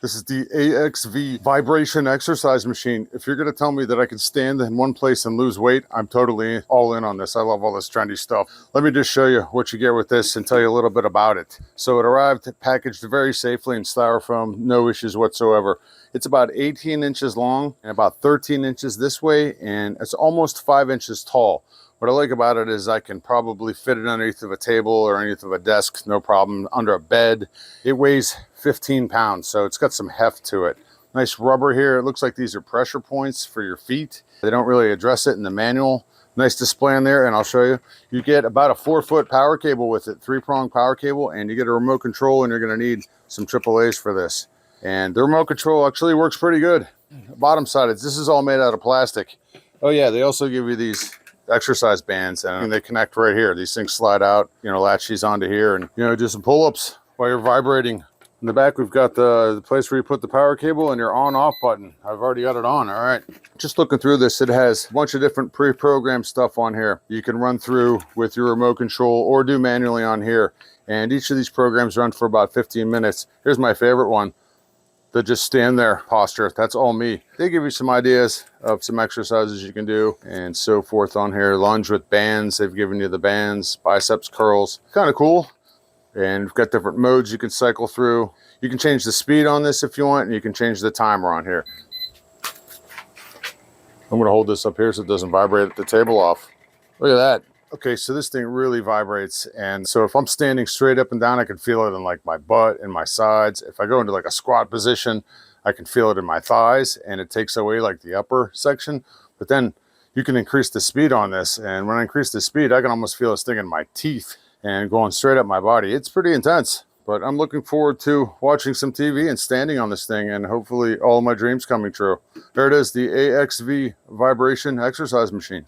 This is the AXV vibration exercise machine. If you're gonna tell me that I can stand in one place and lose weight, I'm totally all in on this. I love all this trendy stuff. Let me just show you what you get with this and tell you a little bit about it. So it arrived packaged very safely in styrofoam, no issues whatsoever. It's about 18 inches long and about 13 inches this way, and it's almost 5 inches tall. What I like about it is I can probably fit it underneath of a table or underneath of a desk, no problem, under a bed. It weighs 15 pounds, so it's got some heft to it. Nice rubber here. It looks like these are pressure points for your feet. They don't really address it in the manual. Nice display on there, and I'll show you. You get about a 4-foot power cable with it, 3-prong power cable, and you get a remote control, and you're gonna need some AAAs for this. And the remote control actually works pretty good. Bottom side, this is all made out of plastic. Oh yeah, they also give you these exercise bands, and they connect right here. These things slide out, latch these onto here, and do some pull-ups while you're vibrating. In the back, we've got the place where you put the power cable and your on-off button. I've already got it on. All right, just looking through this, it has a bunch of different pre-programmed stuff on here you can run through with your remote control or do manually on here, and each of these programs run for about 15 minutes. Here's my favorite one, the just stand there posture. That's all me. They give you some ideas of some exercises you can do and so forth on here. Lunge with bands, they've given you the bands, biceps curls, kind of cool. And we've got different modes you can cycle through. You can change the speed on this if you want, and you can change the timer on here. I'm gonna hold this up here so it doesn't vibrate at the table off. Look at that. Okay, so this thing really vibrates, and so if I'm standing straight up and down, I can feel it in like my butt and my sides. If I go into like a squat position, I can feel it in my thighs, and it takes away like the upper section. But then you can increase the speed on this, and when I increase the speed, I can almost feel this thing in my teeth and going straight up my body. It's pretty intense, but I'm looking forward to watching some TV and standing on this thing, and hopefully all my dreams coming true. There it is, the AXV vibration exercise machine.